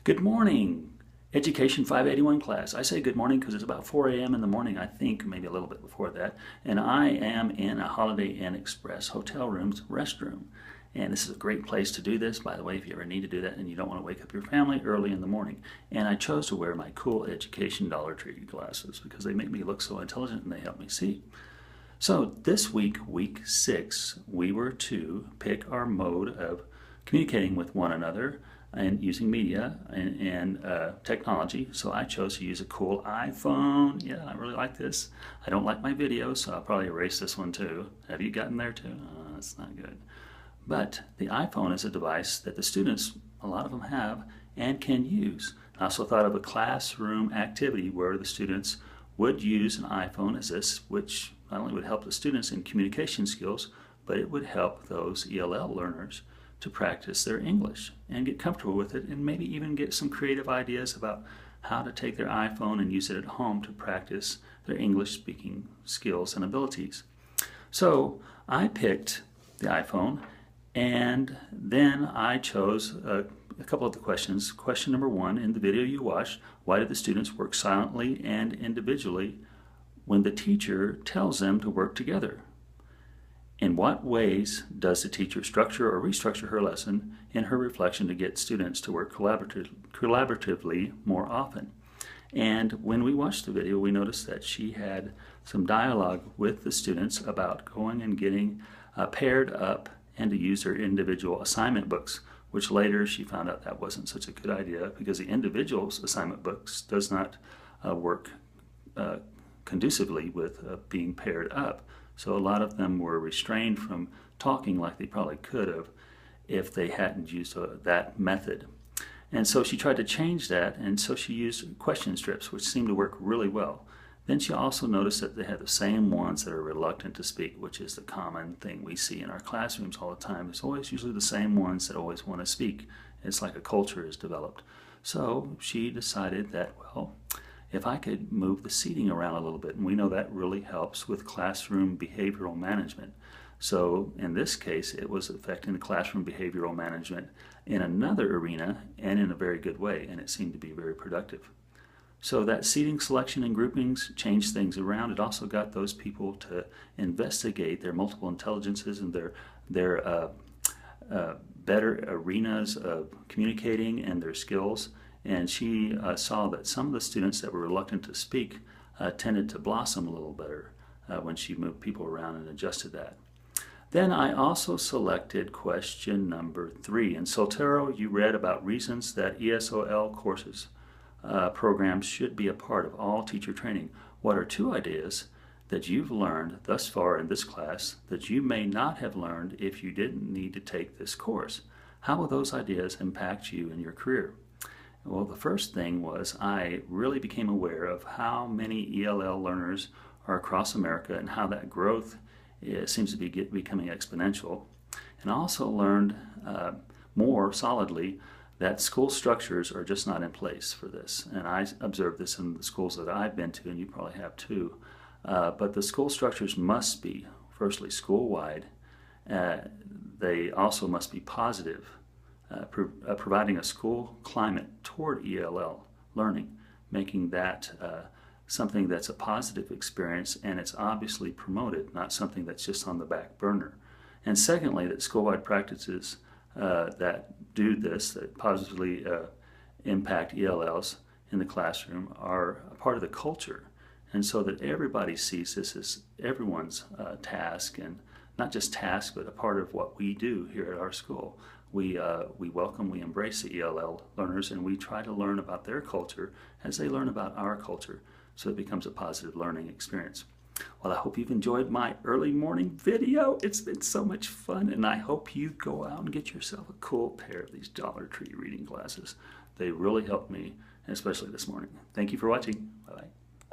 Good morning, Education 581 class. I say good morning because it's about 4 a.m. in the morning, I think, maybe a little bit before that. And I am in a Holiday Inn Express hotel room's restroom. And this is a great place to do this, by the way, if you ever need to do that and you don't want to wake up your family early in the morning. And I chose to wear my cool Education Dollar Tree glasses because they make me look so intelligent and they help me see. So this week, week 6, we were to pick our mode of communicating with one another and using media and technology. So I chose to use a cool iPhone. Yeah, I really like this. I don't like my video, so I'll probably erase this one too. Have you gotten there too? That's not good. But the iPhone is a device that the students, a lot of them have and can use. I also thought of a classroom activity where the students would use an iPhone as this, which not only would help the students in communication skills, but it would help those ELL learners to practice their English and get comfortable with it and maybe even get some creative ideas about how to take their iPhone and use it at home to practice their English speaking skills and abilities. So I picked the iPhone and then I chose a couple of the questions. Question number 1 in the video you watched: why did the students work silently and individually when the teacher tells them to work together? In what ways does the teacher structure or restructure her lesson in her reflection to get students to work collaboratively more often? And when we watched the video, we noticed that she had some dialogue with the students about going and getting paired up and to use their individual assignment books, which later she found out that wasn't such a good idea because the individual assignment books does not work conducively with being paired up. So a lot of them were restrained from talking like they probably could have if they hadn't used that method. And so she tried to change that, and so she used question strips, which seemed to work really well. Then she also noticed that they had the same ones that are reluctant to speak, which is the common thing we see in our classrooms all the time. It's always usually the same ones that always want to speak. It's like a culture is developed. So she decided that, well, if I could move the seating around a little bit, and we know that really helps with classroom behavioral management. So in this case, it was affecting the classroom behavioral management in another arena and in a very good way, and it seemed to be very productive. So that seating selection and groupings changed things around. It also got those people to investigate their multiple intelligences and their better arenas of communicating and their skills. And she saw that some of the students that were reluctant to speak tended to blossom a little better when she moved people around and adjusted that. Then I also selected question number 3. In Soltero, you read about reasons that ESOL courses programs should be a part of all teacher training. What are 2 ideas that you've learned thus far in this class that you may not have learned if you didn't need to take this course? How will those ideas impact you in your career? Well, the first thing was I really became aware of how many ELL learners are across America and how that growth seems to be becoming exponential. And I also learned more solidly that school structures are just not in place for this. And I observed this in the schools that I've been to, and you probably have too. But the school structures must be, firstly, school-wide. They also must be positive. Providing a school climate toward ELL learning, making that something that's a positive experience and it's obviously promoted, not something that's just on the back burner. And secondly, that school-wide practices that do this, that positively impact ELLs in the classroom, are a part of the culture. And so that everybody sees this as everyone's task, and not just task, but a part of what we do here at our school. We welcome, we embrace the ELL learners, and we try to learn about their culture as they learn about our culture, so it becomes a positive learning experience. Well, I hope you've enjoyed my early morning video. It's been so much fun, and I hope you go out and get yourself a cool pair of these Dollar Tree reading glasses. They really helped me, especially this morning. Thank you for watching. Bye-bye.